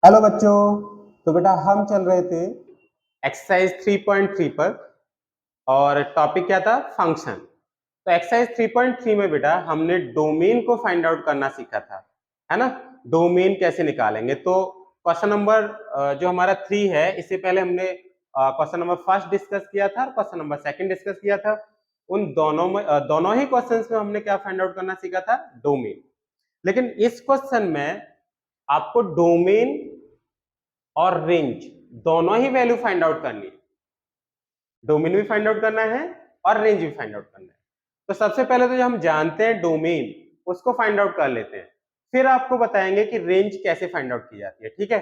Hello बच्चों। तो बेटा हम चल रहे थे एक्सरसाइज 3.3 पर और टॉपिक क्या था? फंक्शन। तो एक्सरसाइज 3.3 में बेटा हमने डोमेन को फाइंड आउट करना सीखा था, है ना। डोमेन कैसे निकालेंगे? तो क्वेश्चन नंबर जो हमारा 3 है, इससे पहले हमने क्वेश्चन नंबर फर्स्ट डिस्कस किया था और क्वेश्चन नंबर सेकंड डिस्कस किया था। उन दोनों में दोनों ही क्वेश्चंस में हमने क्या फाइंड आउट करना सीखा था? डोमेन। लेकिन इस क्वेश्चन में आपको डोमेन और रेंज दोनों ही वैल्यू फाइंड आउट करनी है। डोमेन भी फाइंड आउट करना है और रेंज भी फाइंड आउट करना है। तो सबसे पहले तो जो हम जानते हैं डोमेन, उसको फाइंड आउट कर लेते हैं, फिर आपको बताएंगे कि रेंज कैसे फाइंड आउट की जाती है। ठीक है,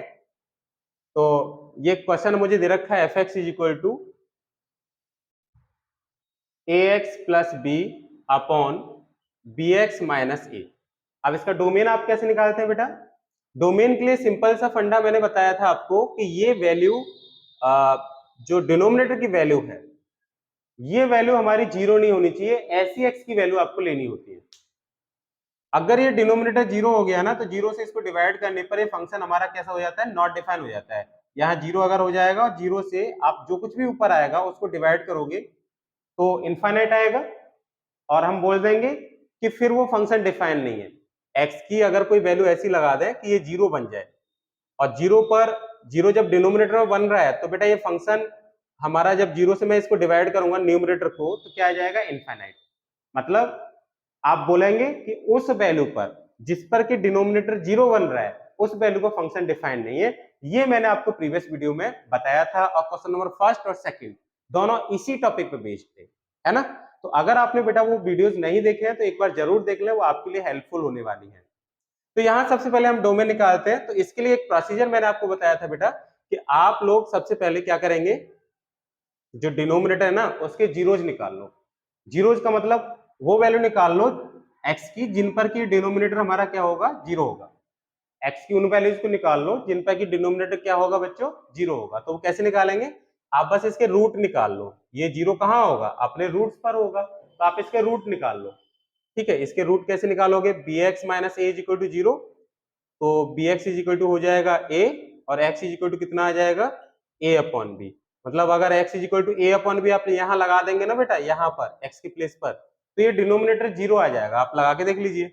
तो ये क्वेश्चन मुझे दे रखा है f x is equal to a x plus b upon b x minus a. अब इसका डोमेन आप कैसे निकालते हैं बेटा? डोमेन के लिए सिंपल सा फंडा मैंने बताया था आपको कि ये वैल्यू जो डिनोमिनेटर की वैल्यू है, ये वैल्यू हमारी जीरो नहीं होनी चाहिए, ऐसी एक्स की वैल्यू आपको लेनी होती है। अगर ये डिनोमिनेटर जीरो हो गया ना, तो जीरो से इसको डिवाइड करने पर ये फंक्शन हमारा कैसा हो जाता है? नॉट डिफाइन हो जाता है। यहाँ जीरो अगर हो जाएगा और जीरो से आप जो कुछ भी ऊपर आएगा उसको डिवाइड करोगे तो इनफाइनाइट आएगा, और हम बोल देंगे कि फिर वो फंक्शन डिफाइन नहीं है। एक्स की अगर कोई वैल्यू ऐसी लगा दे कि ये जीरो बन जाए, और जीरो पर जीरो जब डिनोमिनेटर में बन रहा है, तो बेटा ये फंक्शन हमारा जब जीरो से मैं इसको डिवाइड करूंगा न्यूमरेटर को, तो क्या आ जाएगा? इनफाइनाइट। मतलब आप बोलेंगे कि उस वैल्यू पर जिस पर कि डिनोमिनेटर जीरो बन रहा है, उस वैल्यू को फंक्शन डिफाइन नहीं है। ये मैंने आपको प्रीवियस वीडियो में बताया था, और क्वेश्चन नंबर फर्स्ट और सेकंड दोनों इसी टॉपिक पे बेस्ड थे, है ना। तो अगर आपने बेटा वो वीडियोस नहीं देखे हैं तो एक बार जरूर देख लें, वो आपके लिए हेल्पफुल होने वाली है। तो यहां सबसे पहले हम डोमेन निकालते हैं। तो इसके लिए एक प्रोसीजर मैंने आपको बताया था बेटा कि आप लोग सबसे पहले क्या करेंगे, जो डिनोमिनेटर है ना उसके जीरोज निकाल लो। जीरोज का मतलब वो वैल्यू निकाल लो एक्स की जिन पर की डिनोमिनेटर हमारा क्या होगा? जीरो होगा। एक्स की उन वैल्यूज को निकाल लो जिन पर की डिनोमिनेटर क्या होगा बच्चों? जीरो होगा। तो वो कैसे निकालेंगे? आप बस इसके रूट निकाल लो। ये जीरो कहाँ होगा? अपने रूट्स पर होगा, तो आप इसके रूट निकाल लो। ठीक है, इसके रूट कैसे निकालोगे? B x minus a is equal to zero, तो b x is equal to हो जाएगा ए, और एक्स इज इक्वल टू कितना आ जाएगा? A upon b. मतलब अगर x is equal to a upon b आप यहाँ लगा देंगे ना बेटा, यहाँ पर एक्स की प्लेस पर, तो ये डिनोमिनेटर जीरो आ जाएगा। आप लगा के देख लीजिए।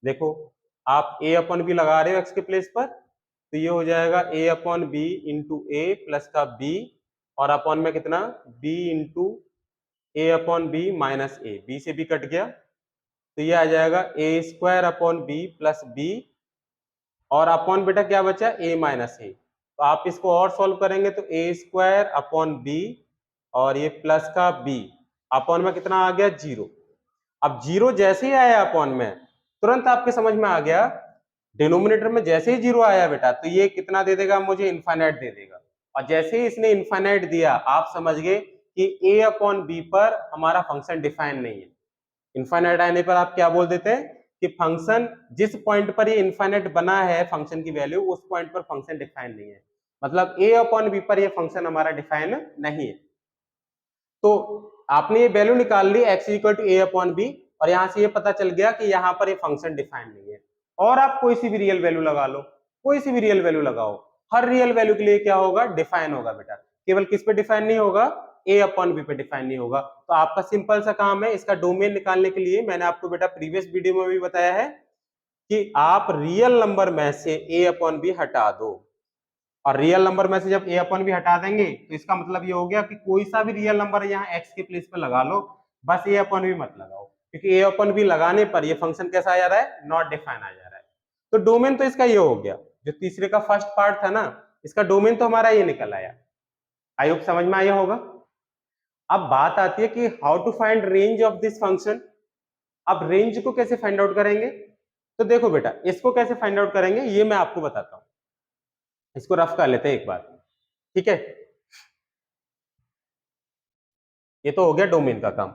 देखो, आप ए अपॉन बी लगा रहे हो एक्स के प्लेस पर, तो ये हो जाएगा a upon b into a plus का बी, और अपॉन में कितना? B into a upon b minus a, b से बी कट गया, तो ये आ जाएगा a square upon b plus b, और अपॉन बेटा क्या बचा? a minus a. तो आप इसको और सॉल्व करेंगे तो ए स्क्वायर अपॉन बी, और ये प्लस का b, अपॉन में कितना आ गया? जीरो। अब जीरो जैसे ही आया अपॉन में, तुरंत आपके समझ में आ गया, डिनोमिनेटर में जैसे ही जीरो आया बेटा, तो ये कितना दे देगा? मुझे इनफाइनाइट दे देगा। और जैसे ही इसने इनफाइनाइट दिया, आप समझ गए कि a अपॉन बी पर हमारा फंक्शन डिफाइन नहीं है। इनफाइनाइट आने पर आप क्या बोल देते हैं कि फंक्शन जिस पॉइंट पर ये इनफाइनाइट बना है फंक्शन की वैल्यू, उस पॉइंट पर फंक्शन डिफाइन नहीं है। मतलब a अपॉन बी पर ये फंक्शन हमारा डिफाइन नहीं है। तो आपने ये वैल्यू निकाल ली x equal to a upon b, और यहां से ये पता चल गया कि यहाँ पर ये फंक्शन डिफाइन नहीं है। और आप कोई सी भी रियल वैल्यू लगा लो, कोई सी भी रियल वैल्यू लगाओ, हर रियल वैल्यू के लिए क्या होगा? डिफाइन होगा बेटा। केवल किस पे डिफाइन नहीं होगा? ए अपॉन बी पे डिफाइन नहीं होगा। तो आपका सिंपल सा काम है, इसका डोमेन निकालने के लिए मैंने आपको बेटा प्रीवियस वीडियो में भी बताया है कि आप रियल नंबर में से ए अपॉन बी हटा दो। और रियल नंबर में से जब ए अपन भी हटा देंगे, तो इसका मतलब ये हो गया कि कोई सा भी रियल नंबर यहाँ एक्स के प्लेस पे लगा लो, बस ए अपन भी मत लगाओ, क्योंकि ए अपन भी लगाने पर ये फंक्शन कैसा आ जा रहा है? नॉट डिफाइन आ जा रहा है। तो डोमेन तो इसका ये हो गया। जो तीसरे का फर्स्ट पार्ट था ना, इसका डोमेन तो हमारा ये निकल आया। आई होप समझ में आया होगा। अब बात आती है कि how to find range of this function. अब रेंज को कैसे फाइंड आउट करेंगे? तो देखो बेटा, इसको कैसे फाइंड आउट करेंगे ये मैं आपको बताता हूं। इसको रफ कर लेते हैं एक बार, ठीक है। ये तो हो गया डोमेन का काम।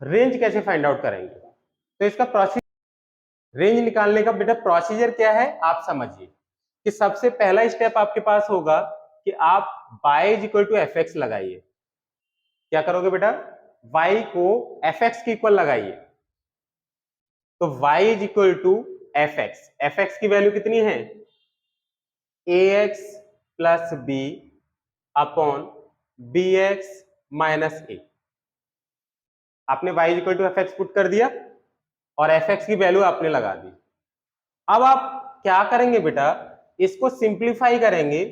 रेंज कैसे फाइंड आउट करेंगे? तो इसका प्रोसीजर, रेंज निकालने का बेटा प्रोसीजर क्या है आप समझिए कि सबसे पहला स्टेप आपके पास होगा कि आप y is equal to f x लगाइए। क्या करोगे बेटा? y को एफ एक्स के इक्वल लगाइए। तो y is equal to f x की वैल्यू कितनी है a x plus b upon b x minus a. आपने y equal to f x put कर दिया और एफ एक्स की वैल्यू आपने लगा दी। अब आप क्या करेंगे बेटा, इसको सिंप्लीफाई करेंगे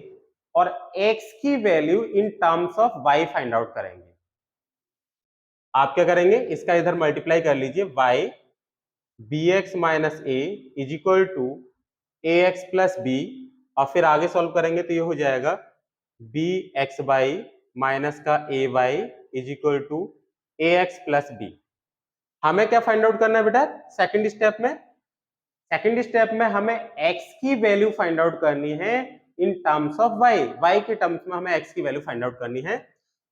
और x की value in terms of y find out करेंगे। आप क्या करेंगे, इसका इधर मल्टीप्लाई कर लीजिए, y bx minus a is equal to a x plus b, और फिर आगे सॉल्व करेंगे तो ये हो जाएगा बी एक्स वाई माइनस का a y is equal to a x plus b. हमें क्या फाइंड आउट करना है बेटा सेकंड स्टेप में? सेकंड स्टेप में हमें x की वैल्यू फाइंड आउट करनी है इन टर्म्स ऑफ y के टर्म्स में हमें x की वैल्यू फाइंड आउट करनी है।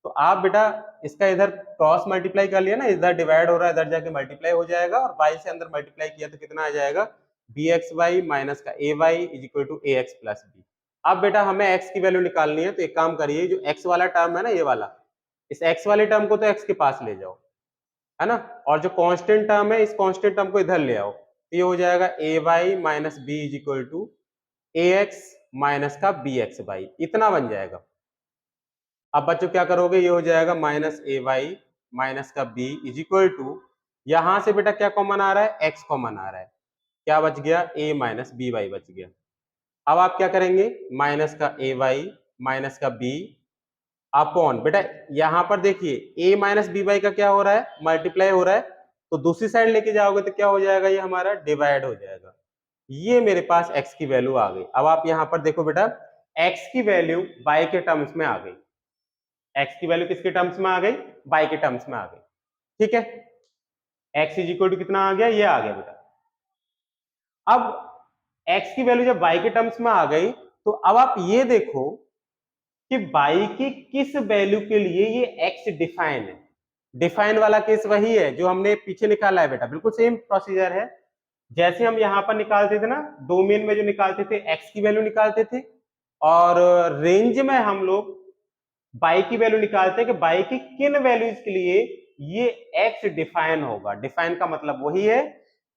तो आप बेटा इसका इधर क्रॉस मल्टीप्लाई कर लिया ना, इधर डिवाइड हो रहा है, इधर जाके मल्टीप्लाई हो जाएगा, और y से अंदर मल्टीप्लाई किया तो कितना आ जाएगा बी एक्स वाई माइनस का a y is equal to a x plus b. अब बेटा हमें x की वैल्यू निकालनी है, तो एक काम करिए, जो x वाला टर्म है ना, ये वाला, इस x वाले टर्म को तो x के पास ले जाओ, है ना, और जो कांस्टेंट टर्म है इस कांस्टेंट टर्म को इधर ले आओ, तो ये हो जाएगा a y minus b is equal to a x minus का बी एक्स वाई, इतना बन जाएगा। अब बच्चों क्या करोगे, ये हो जाएगा माइनस ए वाई माइनस का बी इज इक्वल टू, यहां से बेटा क्या कॉमन आ रहा है, एक्स कॉमन आ रहा है, क्या बच गया, ए माइनस बी वाई बच गया। अब आप क्या करेंगे, माइनस का ए वाई माइनस का बी अपॉन, बेटा यहां पर देखिए a माइनस बी वाई का क्या हो रहा है, मल्टीप्लाई हो रहा है, तो दूसरी साइड लेके जाओगे तो क्या हो जाएगा, ये हमारा डिवाइड हो जाएगा। ये मेरे पास x की वैल्यू आ गई। अब आप यहां पर देखो बेटा, x की वैल्यू y के टर्म्स में आ गई, x की वैल्यू किसके टर्म्स में आ गई, y के टर्म्स में आ गई, ठीक है। x इज इक्वल टू कितना आ गया, ये आ गया बेटा। अब x की वैल्यू जब y के टर्म्स में आ गई, तो अब आप ये देखो कि y की किस वैल्यू के लिए ये x डिफाइन है। डिफाइन वाला केस वही है जो हमने पीछे निकाला है बेटा, बिल्कुल सेम प्रोसीजर है जैसे हम यहाँ पर निकालते थे ना, डोमेन में जो निकालते थे x की वैल्यू निकालते थे, और रेंज में हम लोग y की वैल्यू निकालते हैं कि y की किन वैल्यूज के लिए ये x डिफाइन होगा। डिफाइन का मतलब वही है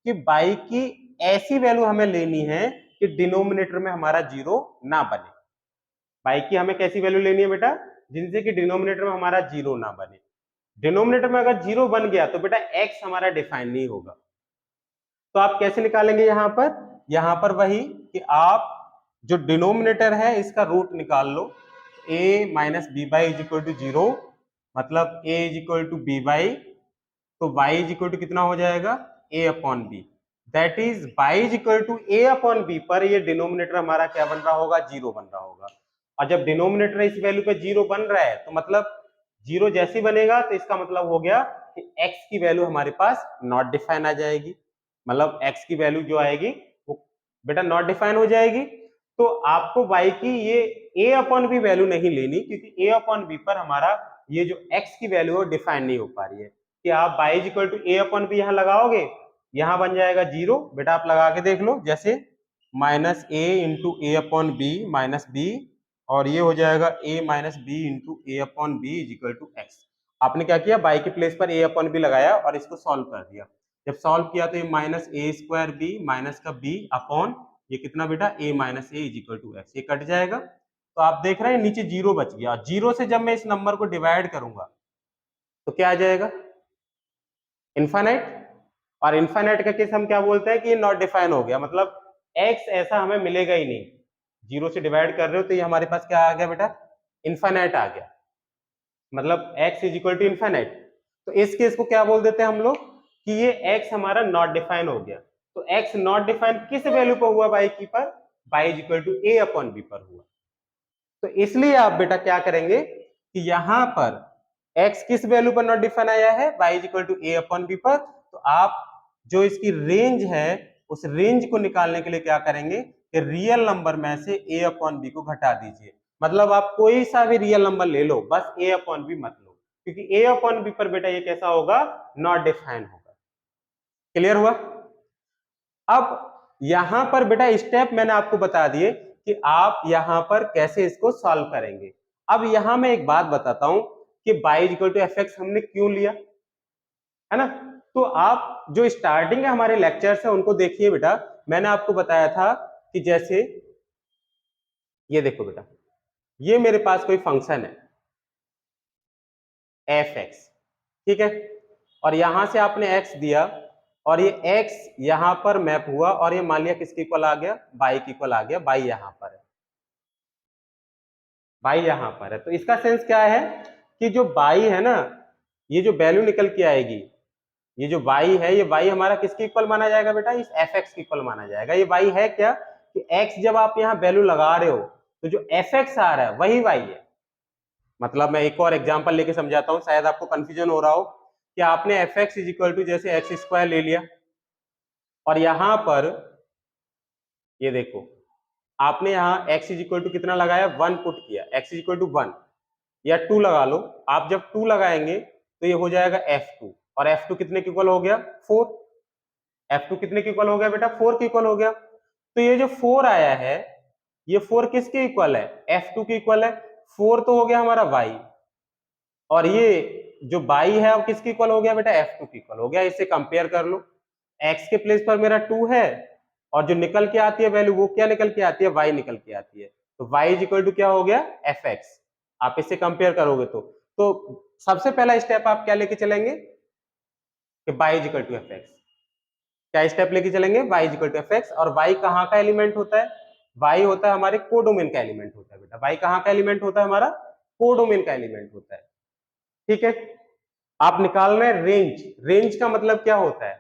कि y की ऐसी वैल्यू हमें लेनी है कि डिनोमिनेटर में हमारा जीरो ना बने। y की हमें कैसी वैल्यू लेनी है बेटा, जिनसे कि डिनोमिनेटर में हमारा जीरो ना बने। डिनोमिनेटर में अगर जीरो बन गया तो बेटा x हमारा डिफाइन नहीं होगा। तो आप कैसे निकालेंगे, यहां पर वही कि आप जो डिनोमिनेटर है इसका रूट निकाल लो, a minus b by is equal to zero, मतलब a is equal to b by, तो y इज इक्वल टू कितना हो जाएगा, a upon b, that is y is equal to a upon b पर ये denominator हमारा क्या बन रहा होगा, जीरो बन रहा होगा। और जब डिनोमिनेटर इस वैल्यू पे जीरो बन रहा है तो मतलब जीरो जैसे बनेगा तो इसका मतलब हो गया कि x की वैल्यू हमारे पास नॉट डिफाइन आ जाएगी, मतलब x की वैल्यू जो आएगी वो बेटा नॉट डिफाइन हो जाएगी। तो आपको y की ये a अपॉन बी वैल्यू नहीं लेनी, क्योंकि a अपॉन बी पर हमारा ये जो x की वैल्यू है डिफाइन नहीं हो पा रही है। कि आप y is equal to a upon b यहाँ लगाओगे, यहाँ बन जाएगा जीरो, बेटा आप लगा के देख लो, जैसे minus a into a upon b minus b, और ये हो जाएगा a minus b into a upon b is equal to x. आपने क्या किया, y के प्लेस पर a अपॉन बी लगाया और इसको सॉल्व कर दिया। जब सॉल्व किया तो ये minus a square b minus का b अपॉन ये कितना बेटा a minus a is equal to x, ये कट जाएगा। तो आप देख रहे हैं नीचे जीरो बच गया, जीरो से जब मैं इस नंबर को डिवाइड करूंगा तो क्या आ जाएगा, इनफाइनाइट। और इनफाइनाइट का केस हम क्या बोलते हैं कि ये नॉट डिफाइन हो गया, मतलब x ऐसा हमें मिलेगा ही नहीं। जीरो से डिवाइड कर रहे हो तो ये हमारे पास क्या आ गया बेटा, इनफाइनाइट आ गया, मतलब x is equal to infinite. तो इस केस को क्या बोल देते हैं हम लोग कि ये x हमारा नॉट डिफाइन हो गया। तो x नॉट डिफाइन किस वैल्यू पर हुआ, y की पर, y is equal to a upon b पर हुआ। तो इसलिए आप बेटा क्या करेंगे कि यहां पर x किस वैल्यू पर नॉट डिफाइन आया है, y is equal to a upon b पर, तो आप जो इसकी रेंज है उस रेंज को निकालने के लिए क्या करेंगे कि रियल नंबर में से a अपॉन बी को घटा दीजिए। मतलब आप कोई सा भी रियल नंबर ले लो, बस a अपॉन बी मत लो, क्योंकि a अपॉन बी पर बेटा ये कैसा होगा, नॉट डिफाइन होगा। क्लियर हुआ। अब यहां पर बेटा स्टेप मैंने आपको बता दिए कि आप यहां पर कैसे इसको सॉल्व करेंगे। अब यहां मैं एक बात बताता हूं कि y equal to f x हमने क्यों लिया, है ना। तो आप जो स्टार्टिंग है हमारे लेक्चर से उनको देखिए बेटा, मैंने आपको बताया था कि जैसे ये देखो बेटा, ये मेरे पास कोई फंक्शन है एफ एक्स, ठीक है, और यहां से आपने एक्स दिया और ये एक्स यहां पर मैप हुआ और ये मान लिया किसके इक्वल आ गया, बाई के इक्वल आ गया, बाई यहां पर है, बाई यहां पर है। तो इसका सेंस क्या है कि जो बाई है ना, ये जो वैल्यू निकल के आएगी, ये जो y है, ये y हमारा किसके इक्वल माना जाएगा बेटा, इस fx के इक्वल माना जाएगा। ये y है क्या कि x जब आप यहाँ वैल्यू लगा रहे हो तो जो fx आ रहा है वही y है। मतलब मैं एक और एग्जांपल लेके समझाता हूँ, शायद आपको कंफ्यूजन हो रहा हो कि आपने fx इज इक्वल टू जैसे एक्स स्क्वायर ले लिया और यहां पर ये देखो आपने यहाँ x इज इक्वल टू कितना लगाया, 1 पुट किया, x इज इक्वल टू 1 या 2 लगा लो। आप जब 2 लगाएंगे तो ये हो जाएगा f2 और f2 कितने के इक्वल हो गया, 4। F2 कितने के इक्वल हो गया बेटा, 4 के इक्वल हो गया। तो ये जो 4 आया है, ये 4 किसके इक्वल है, F2 के इक्वल है। 4 तो हो गया हमारा y और ये जो y है अब किसके इक्वल हो गया बेटा, F2 के इक्वल हो गया। इसे कंपेयर कर लो, x के प्लेस पर मेरा 2 है और जो निकल के आती है वैल्यू वो क्या निकल के आती है, y निकल के आती है। तो y इज इक्वल टू क्या हो गया, fx। आप इसे कंपेयर करोगे तो सबसे पहला स्टेप आप क्या लेके चलेंगे कि y is equal to fx। क्या स्टेप लेके चलेंगे, y is equal to fx। और y कहाँ का एलिमेंट होता है, y होता है हमारे कोडोमेन का एलिमेंट होता है बेटा। y कहाँ का एलिमेंट होता है, हमारा कोडोमेन का एलिमेंट होता है, ठीक है। आप निकाल रहे हैं रेंज, रेंज का मतलब क्या होता है,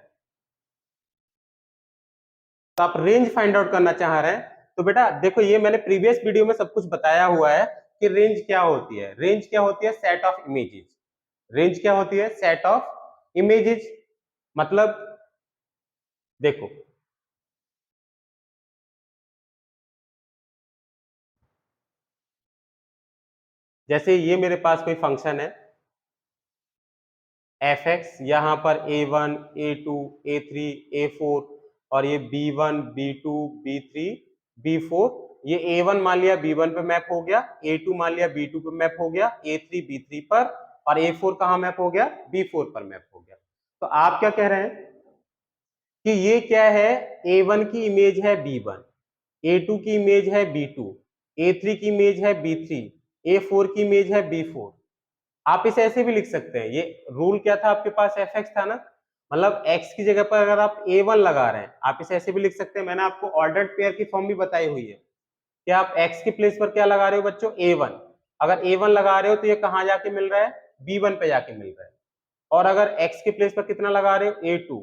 तो आप रेंज फाइंड आउट करना चाह रहे हैं। तो बेटा देखो, ये मैंने प्रीवियस वीडियो में सब कुछ बताया हुआ है कि रेंज क्या होती है। रेंज क्या होती है, सेट ऑफ इमेजेस। रेंज क्या होती है, सेट ऑफ इमेजेस। मतलब देखो जैसे ये मेरे पास कोई फंक्शन है एफ एक्स, यहाँ पर a1 a2 a3 a4 और ये b1 b2 b3 b4। ये a1 मान लिया b1 पे मैप हो गया, a2 मान लिया b2 पे मैप हो गया, a3 b3 पर और a4 कहाँ मैप हो गया, b4 पर मैप हो गया। तो आप क्या कह रहे हैं कि ये क्या है, a1 की इमेज है b1, a2 की इमेज है b2, a3 की इमेज है b3, a4 की इमेज है b4। आप इसे ऐसे भी लिख सकते हैं, ये रूल क्या था आपके पास, एफ एक्स था ना, मतलब x की जगह पर अगर आप a1 लगा रहे हैं, आप इसे ऐसे भी लिख सकते हैं। मैंने आपको ऑर्डर्ड पेयर की फॉर्म भी बताई हुई है कि आप x के प्लेस पर क्या लगा रहे हो बच्चों, a1। अगर a1 लगा रहे हो तो ये कहां जाके मिल रहा है, b1 पे जाके मिल रहा है। और अगर x के प्लेस पर कितना लगा रहे हो, a2,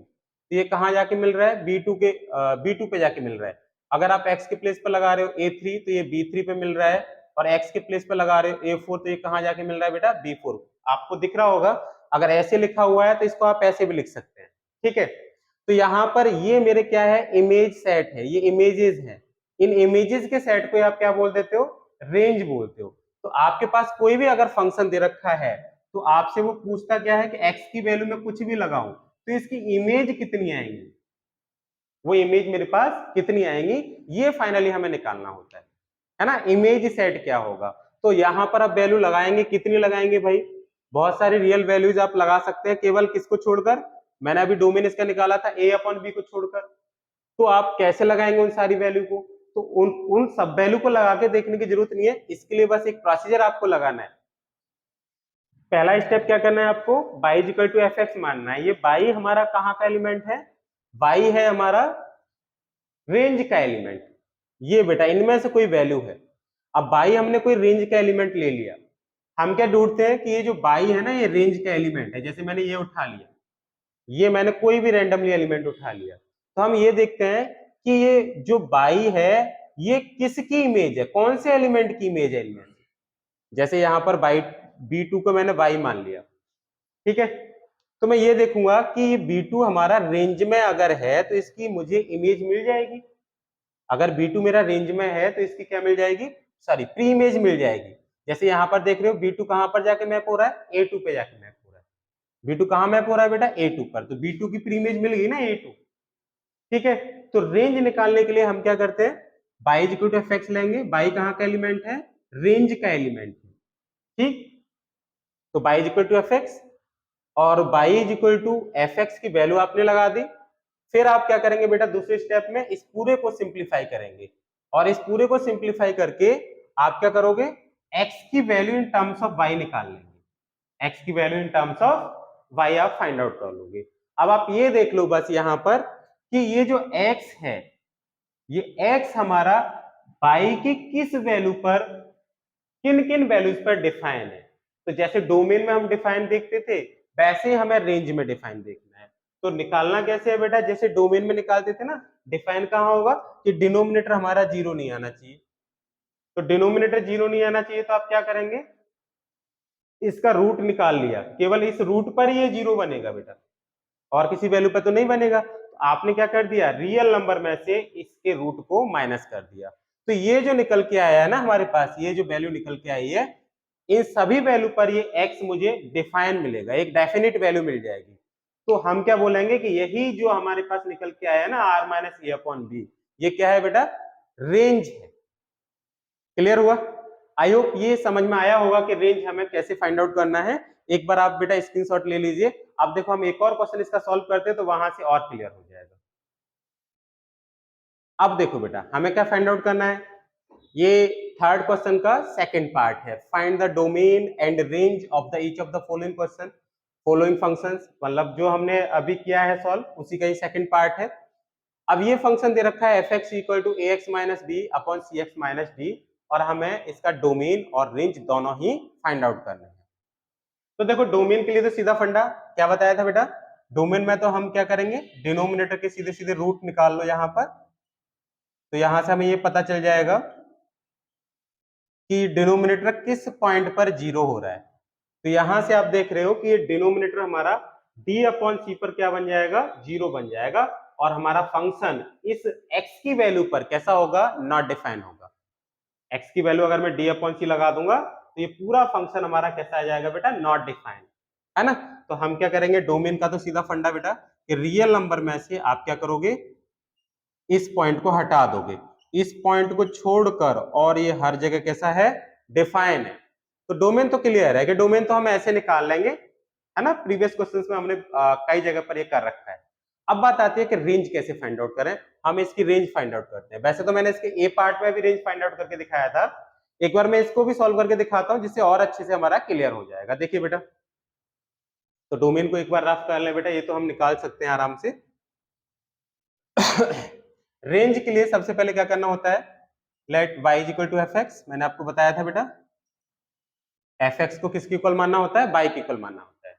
तो ये कहां जाके मिल रहा है, b2 पे जाके मिल रहा है। अगर आप x के प्लेस पर लगा रहे हो a3 तो ये b3 पे मिल रहा है और x के प्लेस पर लगा रहे हो a4 तो ये कहां जाके मिल रहा है बेटा, b4। आपको दिख रहा होगा, अगर ऐसे लिखा हुआ है तो इसको आप ऐसे भी लिख सकते हैं, ठीक है। तो यहाँ पर ये मेरे क्या है, इमेज सेट है, ये इमेजेस हैं। इन इमेजेस के सेट को आप क्या बोल देते हो, रेंज बोलते हो। तो आपके पास कोई भी अगर फंक्शन दे रखा है तो आपसे वो पूछता क्या है कि x की वैल्यू में कुछ भी लगाऊं तो इसकी इमेज कितनी आएंगी, वो इमेज मेरे पास कितनी आएंगी, ये फाइनली हमें निकालना होता है ना। इमेज सेट क्या होगा, तो यहां पर आप वैल्यू लगाएंगे, कितनी लगाएंगे भाई, बहुत सारी रियल वैल्यूज आप लगा सकते हैं, केवल किसको छोड़कर, मैंने अभी डोमेन इसका निकाला था a अपॉन b को छोड़कर। तो आप कैसे लगाएंगे उन सारी वैल्यू को, तो उन उन सब वैल्यू को लगा के देखने की जरूरत नहीं है, इसके लिए बस एक प्रोसीजर आपको लगाना है। पहला स्टेप क्या करना है आपको, y equal to f x मानना है। ये y हमारा कहाँ का एलिमेंट है, y है हमारा रेंज का एलिमेंट। ये बेटा इनमें से कोई वैल्यू है, अब y हमने कोई रेंज का एलिमेंट ले लिया। हम क्या ढूंढते हैं कि ये जो y है ना, ये रेंज का एलिमेंट है। जैसे मैंने ये उठा लिया, ये मैंने कोई भी रैंडमली एलिमेंट उठा लिया, तो हम ये देखते हैं कि ये जो y है ये किसकी इमेज है, कौन से एलिमेंट की इमेज है इनमें से। जैसे यहाँ पर बाई b2 को मैंने y मान लिया, ठीक है। तो मैं ये देखूंगा कि ये b2 हमारा रेंज में अगर है तो इसकी मुझे इमेज मिल जाएगी। अगर b2 मेरा रेंज में है तो इसकी क्या मिल जाएगी, सॉरी प्री इमेज मिल जाएगी। जैसे यहाँ पर देख रहे हो b2 कहां पर जाके मैप हो रहा है, a2 पे जाके मैप हो रहा है। b2 कहां मैप हो रहा है बेटा, a2 पर, तो b2 की प्री इमेज मिल गई ना a2, ठीक है। तो रेंज निकालने के लिए हम क्या करते हैं, y इक्वल टू fx लेंगे। y कहां का एलिमेंट है, रेंज का एलिमेंट है, ठीक। तो y इक्वल टू fx और y is equal to f x की वैल्यू आपने लगा दी, फिर आप क्या करेंगे बेटा, दूसरे स्टेप में इस पूरे को सिंप्लीफाई करेंगे, और इस पूरे को सिंप्लीफाई करके आप क्या करोगे, x की value in terms of y निकाल लेंगे। x की value in terms of y आप फाइंड आउट कर लोगे। अब आप ये देख लो बस यहां पर कि ये जो x है, ये x हमारा y की किस वैल्यू पर, किन किन वैल्यूज पर डिफाइन है। तो जैसे डोमेन में हम डिफाइन देखते थे, वैसे ही हमें रेंज में डिफाइन देखना है। तो निकालना कैसे है बेटा, जैसे डोमेन में निकालते थे ना, डिफाइन कहां होगा कि डिनोमिनेटर हमारा जीरो नहीं आना चाहिए। तो डिनोमिनेटर जीरो नहीं आना चाहिए, तो आप क्या करेंगे, इसका रूट निकाल लिया, केवल इस रूट पर ही ये जीरो बनेगा बेटा, और किसी वैल्यू पर तो नहीं बनेगा। तो आपने क्या कर दिया, रियल नंबर में से इसके रूट को माइनस कर दिया। तो ये जो निकल के आया है ना हमारे पास, ये जो वैल्यू निकल के आई है, इन सभी वैल्यू पर ये x मुझे डिफाइन मिलेगा, एक डेफिनेट वैल्यू मिल जाएगी। तो हम क्या बोलेंगे कि यही जो हमारे पास निकल के आया है ना r माइनस ए अपॉन बी, ये क्या है बेटा, रेंज है। क्लियर हुआ? आई होप ये समझ में आया होगा कि रेंज हमें कैसे फाइंड आउट करना है। एक बार आप बेटा स्क्रीनशॉट ले लीजिए। अब देखो हम एक और क्वेश्चन इसका सॉल्व करते हैं तो वहां से और क्लियर हो जाएगा। अब देखो बेटा हमें क्या फाइंड आउट करना है, ये थर्ड क्वेश्चन का सेकंड पार्ट है, find the domain and range of the each of the following question, following functions, मतलब जो हमने अभी किया है सॉल्व उसी का ही सेकंड पार्ट है। अब ये फंक्शन दे रखा है f(x = ax minus b upon cx minus d), और हमें इसका डोमेन और रेंज दोनों ही फाइंड आउट करने हैं। तो देखो डोमेन के लिए तो सीधा फंडा क्या बताया था बेटा, डोमेन में तो हम क्या करेंगे, डिनोमिनेटर के सीधे सीधे रूट निकाल लो यहां पर। तो यहां से हमें ये पता चल जाएगा कि डिनोमिनेटर किस पॉइंट पर जीरो हो रहा है। तो यहां से आप देख रहे हो कि ये डिनोमिनेटर हमारा d अपॉन सी पर क्या बन जाएगा, जीरो बन जाएगा, और हमारा फंक्शन इस x की वैल्यू पर कैसा होगा, नॉट डिफाइन होगा। x की वैल्यू अगर मैं d अपॉन सी लगा दूंगा तो ये पूरा फंक्शन हमारा कैसा आ जाएगा बेटा, नॉट डिफाइन, है ना। तो हम क्या करेंगे, डोमेन का तो सीधा फंडा बेटा कि रियल नंबर में से आप क्या करोगे, इस पॉइंट को हटा दोगे, इस पॉइंट को छोड़कर, और ये हर जगह कैसा है, डिफाइन है। तो डोमेन तो क्लियर है कि डोमेन तो हम ऐसे निकाल लेंगे, है ना, प्रीवियस क्वेश्चंस में हमने कई जगह पर ये कर रखा है। अब बात आती है कि रेंज कैसे फाइंड आउट करें। हम इसकी रेंज फाइंड आउट करते हैं। वैसे तो मैंने इसके ए पार्ट में भी रेंज फाइंड आउट करके दिखाया था, एक बार मैं इसको भी सॉल्व करके दिखाता हूं जिससे और अच्छे से हमारा क्लियर हो जाएगा। देखिए बेटा, तो डोमेन को एक बार रफ कर लें बेटा, ये तो हम निकाल सकते हैं आराम से। रेंज के लिए सबसे पहले क्या करना होता है, लेट y = fx, मैंने आपको बताया था बेटा, fx को किसके इक्वल मानना होता है, y के इक्वल मानना होता है।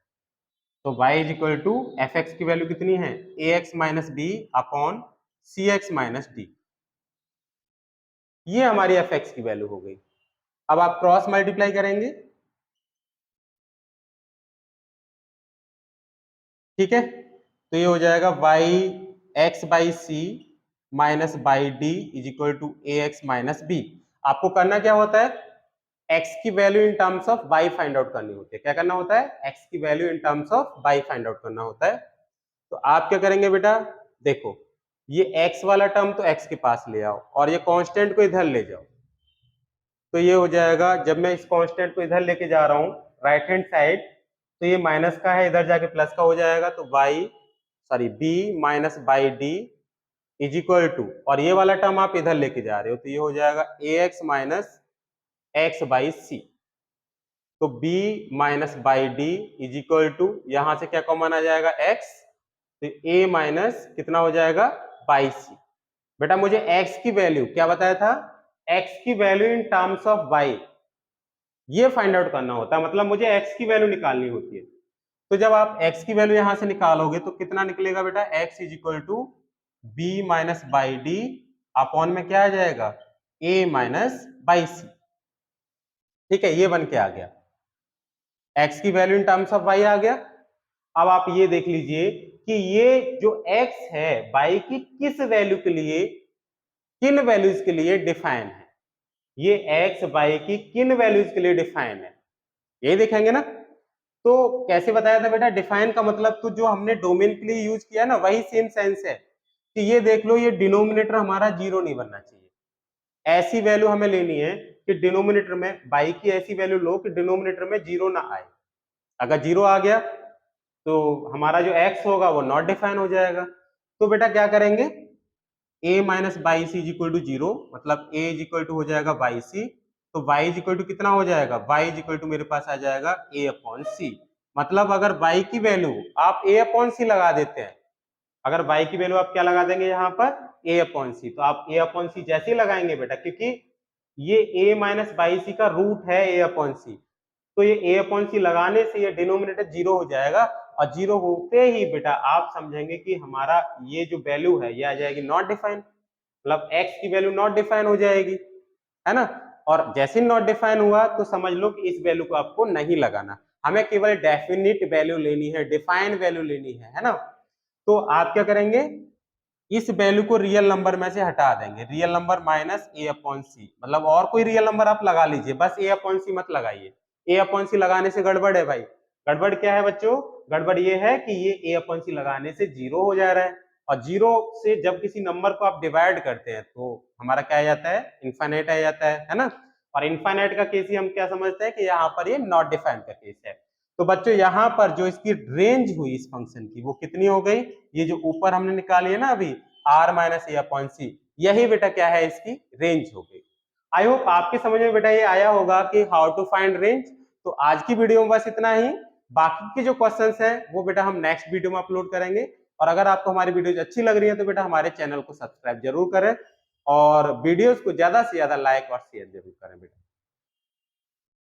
तो y = fx की वैल्यू कितनी है, ax minus b upon cx minus d, ये हमारी fx की वैल्यू हो गई। अब आप क्रॉस मल्टीप्लाई करेंगे, ठीक है, तो ये हो जाएगा y(x/c minus by d is equal to ax minus b. आपको करना क्या होता है, x की value in terms of y find out करनी होती है। क्या करना होता है, x की value in terms of y find out करना होता है। तो आप क्या करेंगे बेटा, देखो ये x वाला टर्म तो x के पास ले आओ, और ये कांस्टेंट को इधर ले जाओ। तो ये हो जाएगा, जब मैं इस कांस्टेंट को इधर लेके जा रहा हूं राइट हैंड साइड, तो ये माइनस का है, इधर जाके प्लस का हो जाएगा। तो b minus by d is equal to, और ये वाला टर्म आप इधर लेके जा रहे हो, तो ये हो जाएगा ax minus x by c. तो b minus by d is equal to, यहां से क्या कॉमन आ जाएगा, x, तो a माइनस कितना हो जाएगा, बाई सी। बेटा मुझे x की वैल्यू क्या बताया था, x की value in terms of y ये फाइंड आउट करना होता है, मतलब मुझे x की वैल्यू निकालनी होती है। तो जब आप x की वैल्यू यहां से निकालोगे तो कितना निकलेगा बेटा, x is equal to b minus by d upon में क्या आ जाएगा, a माइनस बाई सी। ठीक है, ये बन के आ गया, x की value in terms of y आ गया। अब आप ये देख लीजिए कि ये जो x है y की किस वैल्यू के लिए, किन वैल्यूज के लिए डिफाइन है, ये x y की किन वैल्यूज के लिए डिफाइन है, यही देखेंगे ना। तो कैसे बताया था बेटा, डिफाइन का मतलब तो जो हमने डोमेन के लिए यूज किया ना, वही सेम सेंस है कि ये देख लो, ये डिनोमिनेटर हमारा जीरो नहीं बनना चाहिए। ऐसी वैल्यू हमें लेनी है कि डिनोमिनेटर में y की ऐसी वैल्यू लो कि डिनोमिनेटर में जीरो ना आए। अगर जीरो आ गया तो हमारा जो x होगा वो नॉट डिफाइन हो जाएगा। तो बेटा क्या करेंगे, a minus by c is equal to 0, मतलब a इज इक्वल टू हो जाएगा बाई सी, तो y इज इक्वल टू कितना हो जाएगा, y इज इक्वल टू मेरे पास आ जाएगा a अपॉन सी। मतलब अगर y की वैल्यू आप a अपॉन सी लगा देते हैं, अगर y की वैल्यू आप क्या लगा देंगे यहाँ पर a अपॉन सी, तो आप a अपॉन सी जैसे ही लगाएंगे बेटा, क्योंकि ये a माइनस बाई सी का रूट है a अपॉन सी, तो ये a अपॉन सी लगाने से ये डिनोमिनेटर जीरो हो जाएगा, और जीरो होते ही बेटा आप समझेंगे कि हमारा ये जो वैल्यू है ये आ जाएगी नॉट डिफाइंड, मतलब x की वैल्यू नॉट डिफाइन हो जाएगी, है ना। और जैसे नॉट डिफाइन हुआ तो समझ लो कि इस वैल्यू को आपको नहीं लगाना, हमें केवल डेफिनिट वैल्यू लेनी है, डिफाइन वैल्यू लेनी है ना। तो आप क्या करेंगे, इस वैल्यू को रियल नंबर में से हटा देंगे, रियल नंबर माइनस ए अपॉन सी, मतलब और कोई रियल नंबर आप लगा लीजिए, बस ए अपॉन सी मत लगाइए। ए अपॉन सी लगाने से गड़बड़ है भाई। गड़बड़ क्या है बच्चों, गड़बड़ ये है कि ये ए अपॉन सी लगाने से जीरो हो जा रहा है, और जीरो से जब किसी नंबर को आप डिवाइड करते हैं तो हमारा क्या आ जाता है, इनफाइनाइट आ जाता है ना। और इनफाइनाइट का केस ही हम क्या समझते हैं कि यहाँ पर ये नॉट डिफाइंड का केस है। तो बच्चों यहाँ पर जो इसकी रेंज हुई इस फंक्शन की वो कितनी हो गई, ये जो ऊपर हमने निकाली है ना अभी r माइनस ए अपॉन सी, यही बेटा क्या है, इसकी रेंज हो गई। आई होप आपके समझ में बेटा ये आया होगा कि हाउ टू फाइंड रेंज। तो आज की वीडियो में बस इतना ही, बाकी के जो क्वेश्चंस हैं वो बेटा हम नेक्स्ट वीडियो में अपलोड करेंगे। और अगर आपको हमारी वीडियोज अच्छी लग रही है तो बेटा हमारे चैनल को सब्सक्राइब जरूर करें, और वीडियोस को ज्यादा से ज्यादा लाइक और शेयर जरूर करें बेटा।